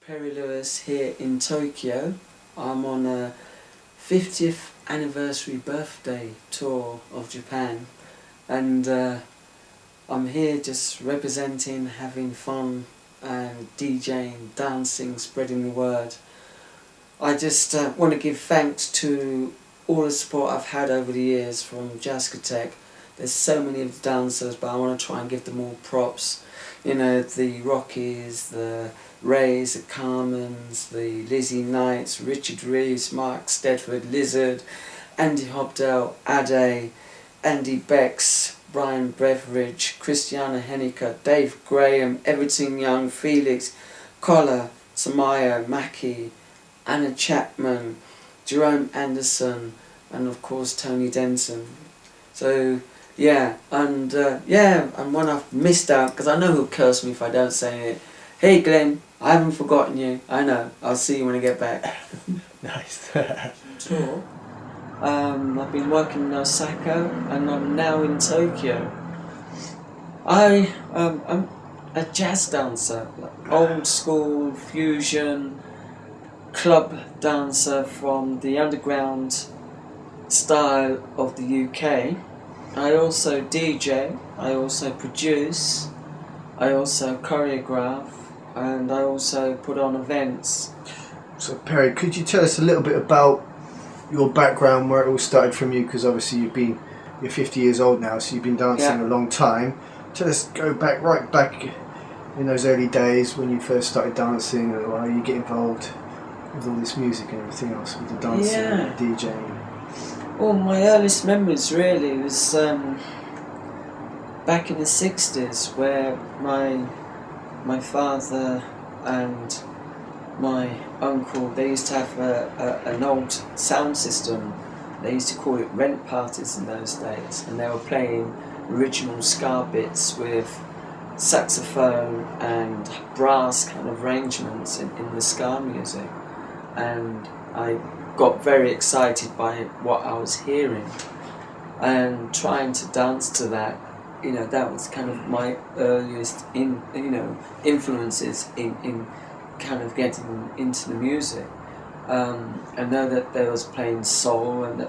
Perry Lewis here in Tokyo. I'm on a 50th anniversary birthday tour of Japan, and I'm here just representing, having fun and DJing, dancing, spreading the word. I just want to give thanks to all the support I've had over the years from Jazzcotech. There's so many of the dancers, but I want to try and give them all props. You know, the Rockies, the Rays, the Carmens, the Lizzie Knights, Richard Reeves, Mark Stedford, Lizard, Andy Hobdell, Ade, Andy Becks, Brian Beveridge, Christiana Henniker, Dave Graham, Everton Young, Felix, Collar, Samaya, Mackie, Anna Chapman, Jerome Anderson, and of course Tony Denson. So yeah, and one I've missed out, because I know he'll curse me if I don't say it. Hey Glenn, I haven't forgotten you. I know. I'll see you when I get back. Nice. Tour. I've been working in Osaka and I'm now in Tokyo. I'm a jazz dancer, like old school fusion club dancer from the underground style of the UK. I also DJ, I also produce, I also choreograph, and I also put on events. So Perry, could you tell us a little bit about your background, where it all started from you? Because obviously you're 50 years old now, so you've been dancing a long time. Tell us, go right back in those early days when you first started dancing, or how you get involved with all this music and everything else, with the dancing and the DJing. Well, my earliest memories really was back in the 60s, where my father and my uncle, they used to have an old sound system. They used to call it rent parties in those days, and they were playing original ska bits with saxophone and brass kind of arrangements in the ska music, and I got very excited by what I was hearing and trying to dance to that. You know, that was kind of my earliest influences in kind of getting into the music. I know that there was playing soul and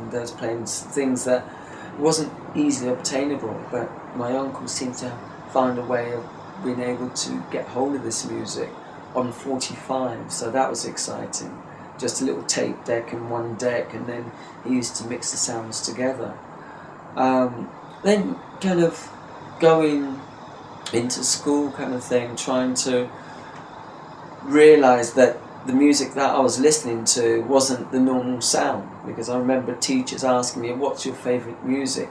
there was playing things that wasn't easily obtainable, but my uncle seemed to find a way of being able to get hold of this music on 45, so that was exciting. Just a little tape deck and one deck, and then he used to mix the sounds together. Then kind of going into school kind of thing, trying to realise that the music that I was listening to wasn't the normal sound, because I remember teachers asking me, what's your favourite music?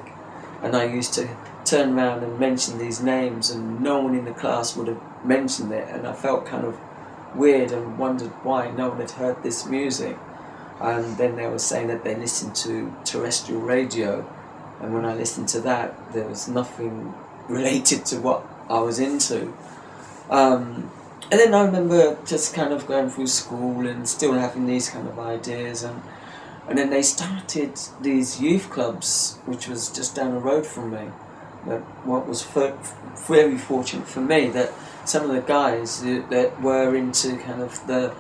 And I used to turn around and mention these names, and no one in the class would have mentioned it, and I felt kind of weird and wondered why no one had heard this music. And then they were saying that they listened to terrestrial radio, and when I listened to that, there was nothing related to what I was into. And then I remember just kind of going through school and still having these kind of ideas, and then they started these youth clubs, which was just down the road from me. But what was very fortunate for me, that some of the guys that were into kind of the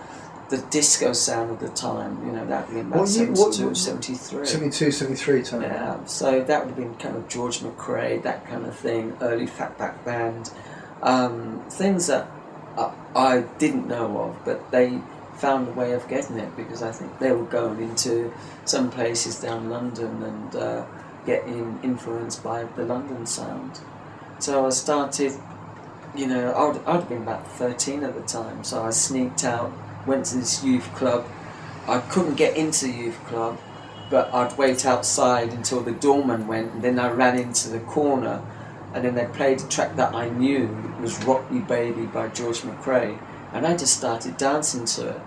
disco sound of the time, you know, that would have been about 72, 73. 72, 73 time. Yeah, so that would have been kind of George McRae, that kind of thing, early Fatback Band, things that I didn't know of, but they found a way of getting it, because I think they were going into some places down London and getting influenced by the London sound. So I started, you know, I'd have been about 13 at the time, so I sneaked out, went to this youth club. I couldn't get into the youth club, but I'd wait outside until the doorman went, and then I ran into the corner, and then they played a track that I knew. It was Rock Me Baby by George McRae, and I just started dancing to it.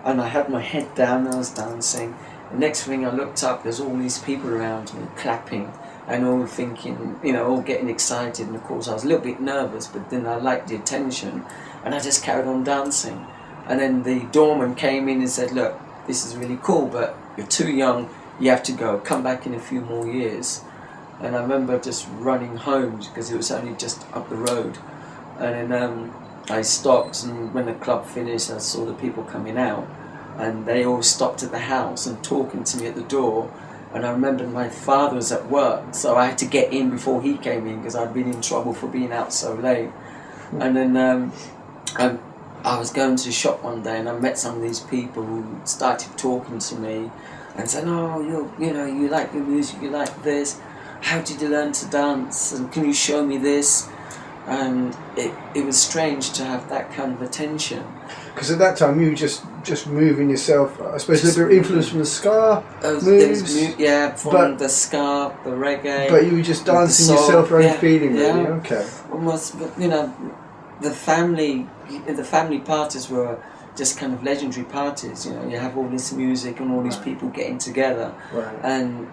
And I had my head down and I was dancing. The next thing I looked up, there's all these people around me clapping and all thinking, you know, all getting excited. And of course I was a little bit nervous, but then I liked the attention, and I just carried on dancing. And then the doorman came in and said, look, this is really cool, but you're too young, you have to go, come back in a few more years. And I remember just running home, because it was only just up the road. And then I stopped, and when the club finished, I saw the people coming out, and they all stopped at the house and talking to me at the door. And I remember my father was at work, so I had to get in before he came in because I'd been in trouble for being out so late. And then I was going to the shop one day, and I met some of these people who started talking to me and said, "Oh, you like the music, you like this. How did you learn to dance? And can you show me this?" And it was strange to have that kind of attention. Because at that time you were just moving yourself. I suppose a little bit of influence from the ska moves. From the ska, the reggae. But you were just dancing soul, yourself, your own feeling, really. Okay. Almost, but the family parties were just kind of legendary parties. You have all this music and all these people getting together, and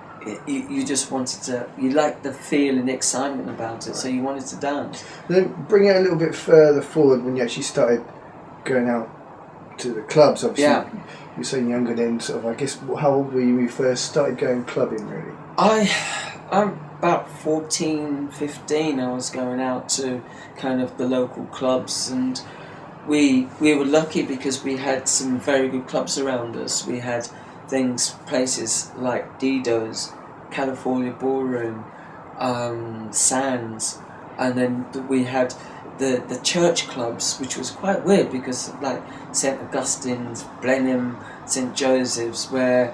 you just wanted to. You liked the feel and the excitement about it, so you wanted to dance. Then bring it a little bit further forward when you actually started going out to the clubs. Obviously, you're saying younger then. Sort of, I guess, how old were you when you first started going clubbing? Really, I'm about 14, 15. I was going out to kind of the local clubs, and we were lucky because we had some very good clubs around us. We had places like Dido's, California Ballroom, Sands, and then we had the church clubs, which was quite weird because like St Augustine's, Blenheim, St Joseph's, where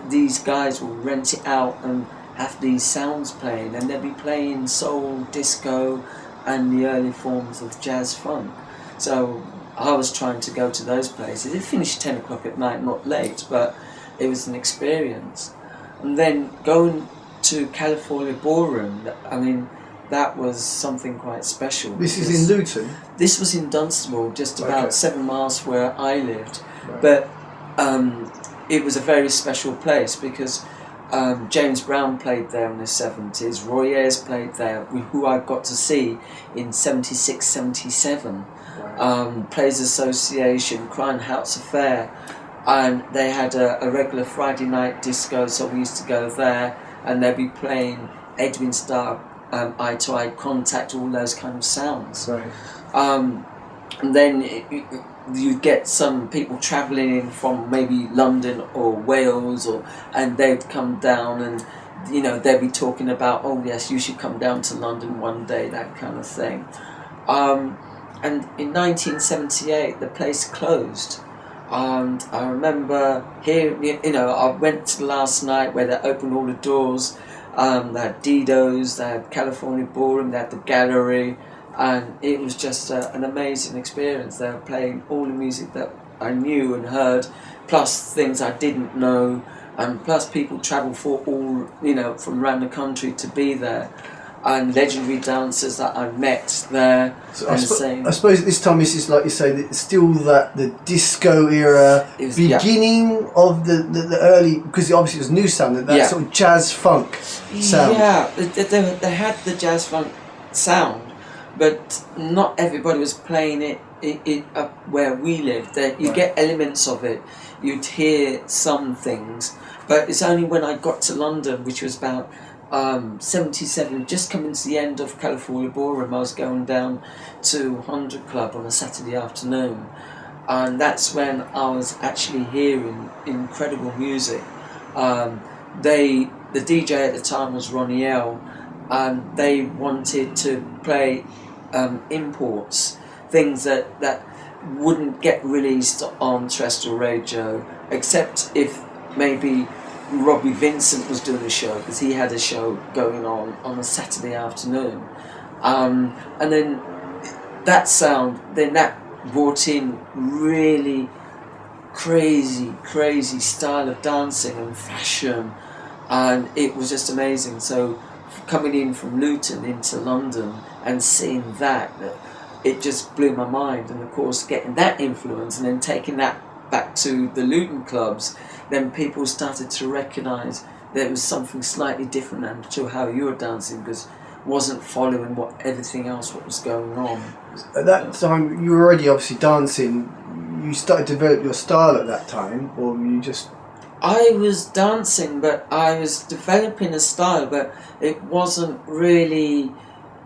these guys will rent it out and have these sounds playing, and they'll be playing soul, disco, and the early forms of jazz funk. So I was trying to go to those places. It finished 10 o'clock at night, not late, but it was an experience. And then going to California Ballroom, I mean, that was something quite special. This is in Luton? This was in Dunstable, just about 7 miles where I lived. Right. But it was a very special place because James Brown played there in the 70s, Roy Ayers played there, who I got to see in 76, 77. Players Association, Crying House Affair, and they had a regular Friday night disco, so we used to go there, and they'd be playing Edwin Starr, Eye to Eye Contact, all those kind of sounds. Right. And then you'd get some people travelling in from maybe London or Wales, and they'd come down and they'd be talking about, oh yes, you should come down to London one day, that kind of thing. And in 1978 the place closed, and I remember here, I went to the last night where they opened all the doors. They had Dido's, they had California Ballroom, they had the gallery, and it was just an amazing experience. They were playing all the music that I knew and heard, plus things I didn't know, and plus people travel for all, from around the country to be there, and legendary dancers that I met there. So I suppose at this time, this is like you say, it's still the disco era, beginning of the early, because obviously it was new sound, that sort of jazz funk sound. Yeah, they had the jazz funk sound, but not everybody was playing it up where we lived. You get elements of it, you'd hear some things, but it's only when I got to London, which was about 77, just coming to the end of California Ballroom, I was going down to 100 Club on a Saturday afternoon, and that's when I was actually hearing incredible music. The DJ at the time was Ronnie L, and they wanted to play imports, things that wouldn't get released on terrestrial radio, except if maybe Robbie Vincent was doing a show, because he had a show going on a Saturday afternoon, and then that sound, then that brought in really crazy style of dancing and fashion, and it was just amazing. So coming in from Luton into London and seeing that, it just blew my mind. And of course getting that influence and then taking that back to the Luton clubs, then people started to recognise there was something slightly different to how you were dancing, because it wasn't following everything else what was going on. At that time, you were already obviously dancing. You started to develop your style at that time, or you just... I was dancing, but I was developing a style, but it wasn't really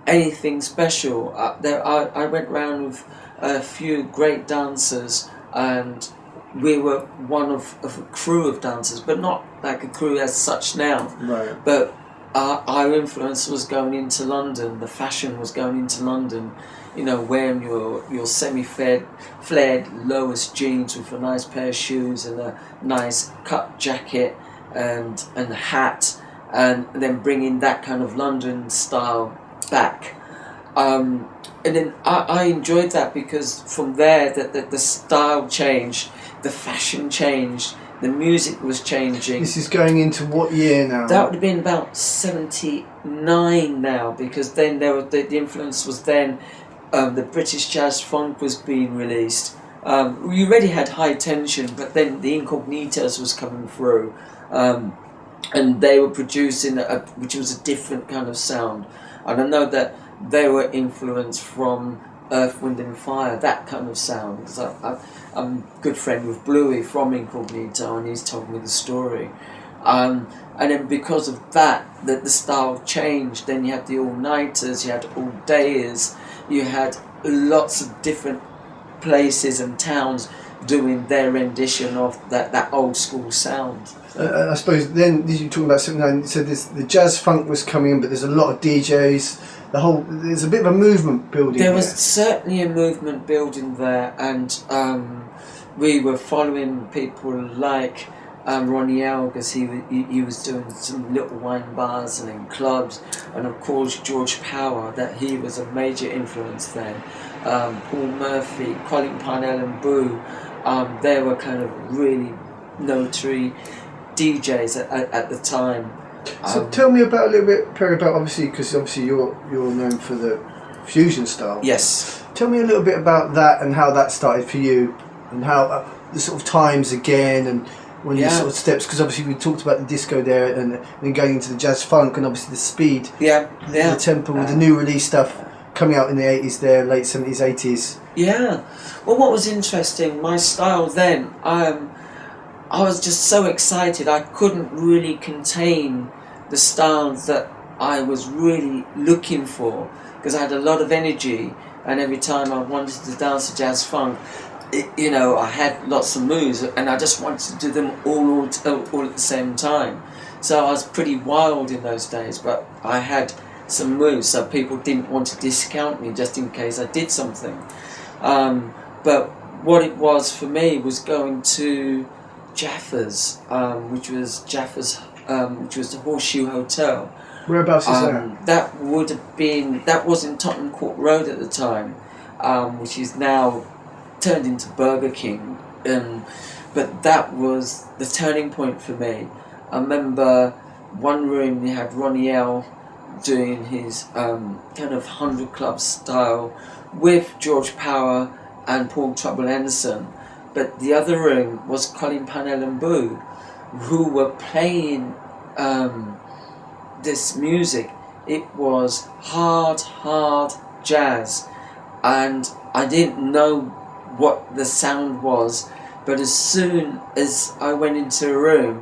anything special. I went round with a few great dancers, and we were one of a crew of dancers, but not like a crew as such now. Right. But our influence was going into London. The fashion was going into London. You know, wearing your semi-flared lowest jeans with a nice pair of shoes and a nice cut jacket and a hat, and then bringing that kind of London style back. And then I enjoyed that, because from there the style changed, the fashion changed, the music was changing. This is going into what year now? That would have been about 79 now, because then the influence was then. The British jazz funk was being released. We already had High Tension, but then the Incognitos was coming through, and they were producing which was a different kind of sound. And I know that they were influenced from Earth, Wind and Fire, that kind of sound. Because I'm a good friend with Bluey from Incognito, and he's told me the story. And then because of that, the style changed. Then you had the all-nighters, you had all-dayers, you had lots of different places and towns doing their rendition of that old school sound. I suppose then, you talking about 79, so the jazz funk was coming in, but there's a lot of DJs, there's a bit of a movement building there. Was certainly a movement building there, and we were following people like Ronnie L, because he was doing some little wine bars and in clubs, and of course George Power, that he was a major influence then. Paul Murphy, Colin Parnell and Boo, they were kind of really notary DJs at the time. So tell me about a little bit, Perry, about obviously you're known for the fusion style. Yes. Tell me a little bit about that and how that started for you, and how the sort of times again, and when you sort of steps, because obviously we talked about the disco there, and then going into the jazz funk, and obviously the speed, the tempo with the new release stuff coming out in the 80s there, late 70s, 80s. Yeah. Well, what was interesting, my style then, I was just so excited, I couldn't really contain the styles that I was really looking for, because I had a lot of energy, and every time I wanted to dance a jazz funk, I had lots of moves, and I just wanted to do them all at the same time. So I was pretty wild in those days, but I had some moves, so people didn't want to discount me just in case I did something. But what it was for me was going to Jaffa's, which was the Horseshoe Hotel. Whereabouts is that? That was in Tottenham Court Road at the time, which is now turned into Burger King, but that was the turning point for me. I remember one room we had Ronnie L doing his kind of 100 Club style with George Power and Paul Trouble Anderson, but the other room was Colin Parnell and Boo, who were playing this music. It was hard jazz, and I didn't know what the sound was, but as soon as I went into a room,